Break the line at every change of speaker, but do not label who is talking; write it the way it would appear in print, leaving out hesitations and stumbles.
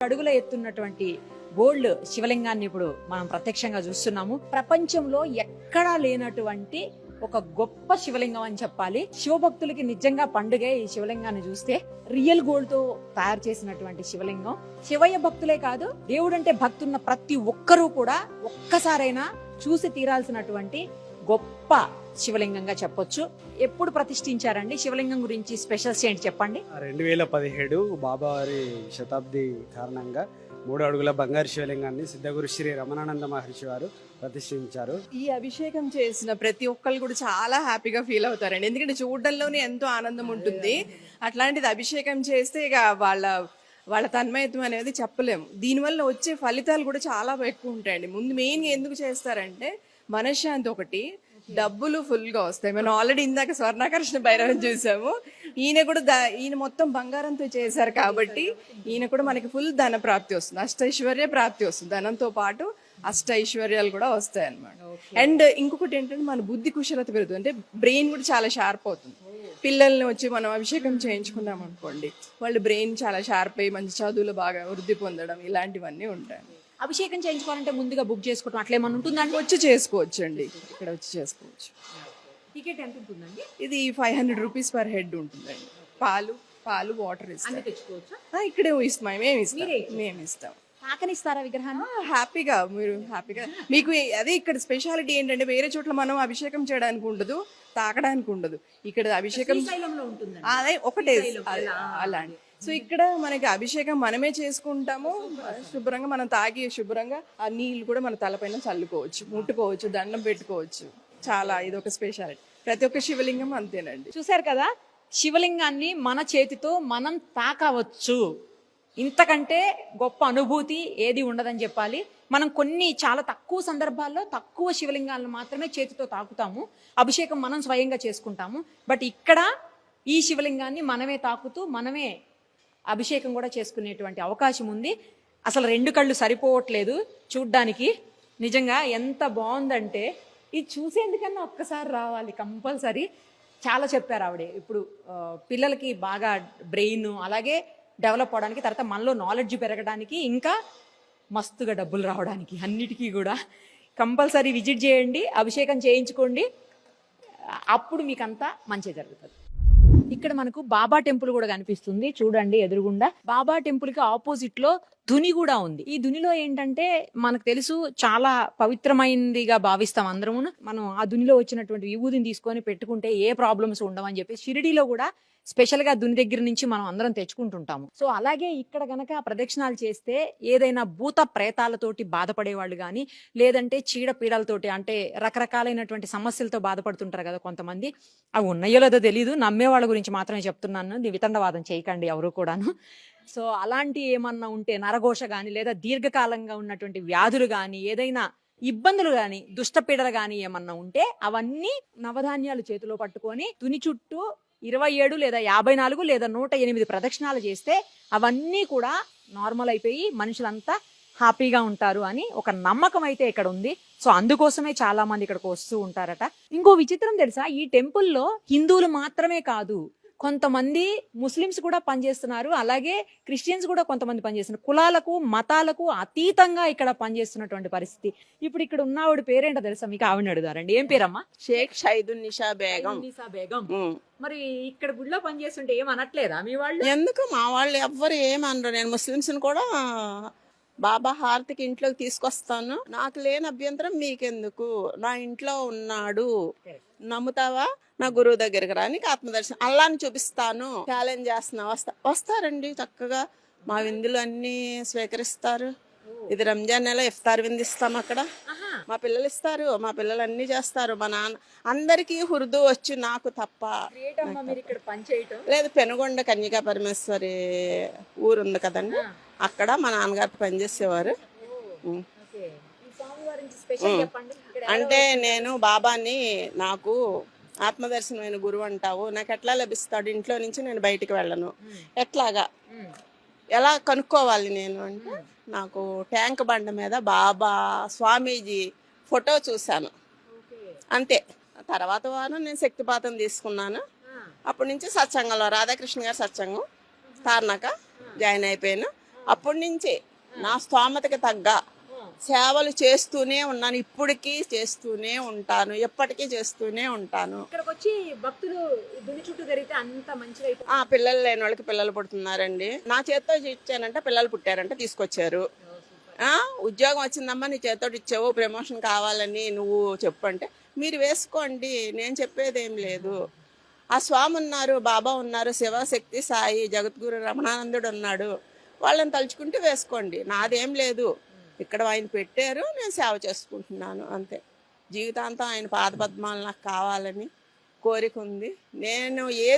అడుగుల ఎత్తున్నటువంటి గోల్డ్ శివలింగాన్ని ఇప్పుడు మనం ప్రత్యక్షంగా చూస్తున్నాము. ప్రపంచంలో ఎక్కడా లేనటువంటి ఒక గొప్ప శివలింగం అని చెప్పాలి. శివభక్తులకి నిజంగా పండుగే ఈ శివలింగాన్ని చూస్తే. రియల్ గోల్డ్ తో తయారు చేసినటువంటి శివలింగం. శివయ్య భక్తులే కాదు, దేవుడంటే భక్తున్న ప్రతి ఒక్కరూ కూడా ఒక్కసారైనా చూసి తీరాల్సినటువంటి గొప్ప శివలింగంగా చెప్పొచ్చు. ఎప్పుడు ప్రతిష్ఠించారండి శివలింగం గురించి స్పెషల్స్ ఏంటి చెప్పండి.
2017 బాబావారి శతాబ్ది కారణంగా 3 అడుగుల బంగారు శివలింగాన్ని సిద్ధగురు శ్రీ రమణానంద మహర్షి వారు ప్రతిష్ఠించారు.
ఈ అభిషేకం చేసిన ప్రతి ఒక్కళ్ళు కూడా చాలా హ్యాపీగా ఫీల్ అవుతారండి. ఎందుకంటే చూడడంలోనే ఎంతో ఆనందం ఉంటుంది. అట్లాంటిది అభిషేకం చేస్తే ఇక వాళ్ళ తన్మయత్వం అనేది చెప్పలేము. దీనివల్ల వచ్చే ఫలితాలు కూడా చాలా ఎక్కువ ఉంటాయండి. ముందు మెయిన్గా ఎందుకు చేస్తారంటే మనశ్శాంతి ఒకటి, డబ్బులు ఫుల్గా వస్తాయి. మనం ఆల్రెడీ ఇందాక స్వర్ణాకర్షణ భైరవం చూసాము. ఈయన మొత్తం బంగారంతో చేశారు కాబట్టి ఈయన కూడా మనకి ఫుల్ ధన ప్రాప్తి వస్తుంది, అష్టైశ్వర్య ప్రాప్తి వస్తుంది. ధనంతో పాటు అష్టైశ్వర్యాలు కూడా వస్తాయి అన్నమాట. అండ్ ఇంకొకటి ఏంటంటే మన బుద్ధి కుశలత పెరుగుతుంది, అంటే బ్రెయిన్ కూడా చాలా షార్ప్ అవుతుంది. పిల్లల్ని వచ్చి మనం అభిషేకం చేయించుకున్నాం అనుకోండి, వాళ్ళ బ్రెయిన్ చాలా షార్ప్ అయ్యి మంచి చదువులు బాగా వృద్ధి పొందడం ఇలాంటివన్నీ ఉంటాయి.
అభిషేకం చేయించుకోవాలంటే ముందుగా బుక్ చేసుకోవడం అట్లా ఏమన్నా ఉంటుందండి?
వచ్చి చేసుకోవచ్చు అండి, ఇక్కడ వచ్చి చేసుకోవచ్చు.
టికెట్ ఎంత ఉంటుందండి?
ఇది 500 రూపీస్ పర్ హెడ్ ఉంటుందండి. పాలు వాటర్ ఇస్తాం,
తెచ్చుకోవచ్చా?
ఇక్కడే ఇస్తాం, మేము ఇస్తాం.
తాకనిస్తారా విగ్రహాన్ని?
హ్యాపీగా మీకు అదే ఇక్కడ స్పెషాలిటీ ఏంటంటే వేరే చోట్ల మనం అభిషేకం చేయడానికి ఉండదు, తాకడానికి ఉండదు. ఇక్కడ అభిషేకం అదే ఒకటే అలాంటి. సో ఇక్కడ మనకి అభిషేకం మనమే చేసుకుంటాము, శుభ్రంగా మనం తాగి శుభ్రంగా ఆ నీళ్ళు కూడా మన తలపైన చల్లుకోవచ్చు, ముట్టుకోవచ్చు, దండం పెట్టుకోవచ్చు. చాలా ఇదొక స్పెషాలిటీ. ప్రతి ఒక్క శివలింగం అంతేనండి.
చూసారు కదా, శివలింగాన్ని మన చేతితో మనం తాకవచ్చు. ఇంతకంటే గొప్ప అనుభూతి ఏది ఉండదని చెప్పాలి. మనం చాలా తక్కువ సందర్భాల్లో తక్కువ శివలింగాలను మాత్రమే చేతితో తాకుతాము, అభిషేకం మనం స్వయంగా చేసుకుంటాము. బట్ ఇక్కడ ఈ శివలింగాన్ని మనమే తాకుతూ మనమే అభిషేకం కూడా చేసుకునేటువంటి అవకాశం ఉంది. అసలు 2 కళ్ళు సరిపోవట్లేదు చూడ్డానికి. నిజంగా ఎంత బాగుందంటే ఇది చూసేందుకన్నా ఒక్కసారి రావాలి కంపల్సరీ. చాలా చెప్పారు ఆవిడే. ఇప్పుడు పిల్లలకి బాగా బ్రెయిన్ అలాగే డెవలప్ అవడానికి, తర్వాత మనలో నాలెడ్జ్ పెరగడానికి, ఇంకా మస్తుగా డబ్బులు రావడానికి, అన్నిటికీ కూడా కంపల్సరీ విజిట్ చేయండి, అభిషేకం చేయించుకోండి. అప్పుడు మీకు అంతా మంచి జరుగుతుంది. ఇక్కడ మనకు బాబా టెంపుల్ కూడా కనిపిస్తుంది చూడండి ఎదురుగుండా. బాబా టెంపుల్ కి ఆపోజిట్ లో ధుని కూడా ఉంది. ఈ ధునిలో ఏంటంటే మనకు తెలుసు చాలా పవిత్రమైనదిగా భావిస్తాం అందరము. మనం ఆ ధునిలో వచ్చినటువంటి విభూతిని తీసుకొని పెట్టుకుంటే ఏ ప్రాబ్లమ్స్ ఉండవని చెప్పి షిరిడీలో కూడా స్పెషల్ గా ధుని దగ్గర నుంచి మనం అందరం తెచ్చుకుంటుంటాము. సో అలాగే ఇక్కడ గనక ప్రదక్షిణాలు చేస్తే ఏదైనా భూత ప్రేతాలతోటి బాధపడేవాళ్ళు కానీ, లేదంటే చీడ పీడలతోటి, అంటే రకరకాలైనటువంటి సమస్యలతో బాధపడుతుంటారు కదా కొంతమంది. అవి ఉన్నాయో లేదో తెలియదు, నమ్మే వాళ్ళ గురించి మాత్రమే చెప్తున్నాను, వితండవాదం చేయకండి ఎవరు కూడాను. సో అలాంటి ఏమన్నా ఉంటే నరఘోష కానీ, లేదా దీర్ఘకాలంగా ఉన్నటువంటి వ్యాధులు కానీ, ఏదైనా ఇబ్బందులు కానీ, దుష్టపీడలు కానీ ఏమన్నా ఉంటే అవన్నీ నవధాన్యాలు చేతిలో పట్టుకొని తుని చుట్టూ 27 లేదా 54 లేదా 108 ప్రదక్షిణాలు చేస్తే అవన్నీ కూడా నార్మల్ అయిపోయి మనుషులంతా హ్యాపీగా ఉంటారు అని ఒక నమ్మకం అయితే ఇక్కడ ఉంది. సో అందుకోసమే చాలా మంది ఇక్కడికి వస్తూ ఉంటారట. ఇంకో విచిత్రం తెలుసా, ఈ టెంపుల్లో హిందువులు మాత్రమే కాదు, కొంతమంది ముస్లిమ్స్ కూడా పనిచేస్తున్నారు, అలాగే క్రిస్టియన్స్ కూడా కొంతమంది పనిచేస్తున్నారు. కులాలకు మతాలకు అతీతంగా ఇక్కడ పనిచేస్తున్నటువంటి పరిస్థితి. ఇప్పుడు ఇక్కడ ఉన్న ఆవిడ పేరేంటో తెలుసా మీకు? ఆవిడని అడుగుదారండి. ఏం పేరమ్మా?
షేక్ షైదున్నిసా బేగం.
మరి ఇక్కడ గుడిలో పనిచేస్తుంటే ఏమనట్లేదా మీ వాళ్ళు?
ఎందుకు మా వాళ్ళు ఎవ్వరు ఏమనరు. నేను ముస్లిమ్స్ కూడా బాబా హారతికి ఇంట్లోకి తీసుకొస్తాను, నాకు లేని అభ్యంతరం మీకెందుకు, నా ఇంట్లో ఉన్నాడు, నమ్ముతావా, నా గురువు దగ్గరికి రా, నీకు ఆత్మదర్శనం అల్లాని చూపిస్తాను, ఛాలెంజ్ చేస్తున్నా, వస్తారండి చక్కగా. మా విందులు అన్ని స్వీకరిస్తారు. ఇది రంజాన్ నెల ఇఫ్తార్ విందు ఇస్తాం అక్కడ, మా పిల్లలు ఇస్తారు, మా పిల్లలు అన్ని చేస్తారు. మా నాన్న అందరికీ ఉర్దూ వచ్చు, నాకు తప్ప. లేదు, పెనుగొండ కన్యకా పరమేశ్వరి ఊరు ఉంది కదండి, అక్కడ మా నాన్నగారు పనిచేసేవారు. అంటే నేను బాబాని, నాకు ఆత్మదర్శనమైన గురువు అంటావు, నాకు ఎట్లా లభిస్తాడు, ఇంట్లో నుంచి నేను బయటికి వెళ్ళను, ఎట్లాగా ఎలా కనుక్కోవాలి నేను అంటే, నాకు ట్యాంక్ బండ మీద బాబా స్వామీజీ ఫోటో చూశాను అంతే. తర్వాత వారం నేను శక్తిపాతం తీసుకున్నాను. అప్పటి నుంచి సత్సంగంలో రాధాకృష్ణ గారు సత్సంగం తార్నాక జాయిన్ అయిపోయాను. అప్పటి నుంచి నా స్తోమతకి తగ్గ సేవలు చేస్తూనే ఉన్నాను. ఇప్పటికీ చేస్తూనే ఉంటాను, ఎప్పటికీ చేస్తూనే ఉంటాను.
ఇక్కడికి వచ్చి భక్తులు గుడి చుట్టూ జరిగితే అంత మంచిగా అయిపోతుంది.
పిల్లలు లేని వాళ్ళకి పిల్లలు పుడుతున్నారండి. నా చేత్తో ఇచ్చానంటే పిల్లలు పుట్టారంటే తీసుకొచ్చారు. ఉద్యోగం వచ్చిందమ్మా నీ చేత్తో ఇచ్చావు, ప్రమోషన్ కావాలని నువ్వు చెప్పంటే మీరు వేసుకోండి, నేను చెప్పేది ఏం లేదు. ఆ స్వామి ఉన్నారు, బాబా ఉన్నారు, శివశక్తి సాయి జగద్గురు రమణానందుడు ఉన్నాడు, వాళ్ళని తలుచుకుంటే వేసుకోండి, నాదేం లేదు. ఇక్కడ ఆయన పెట్టారు, నేను సేవ చేసుకుంటున్నాను అంతే. జీవితాంతం ఆయన పాదపద్మాలు నాకు కావాలని కోరిక ఉంది. నేను ఏ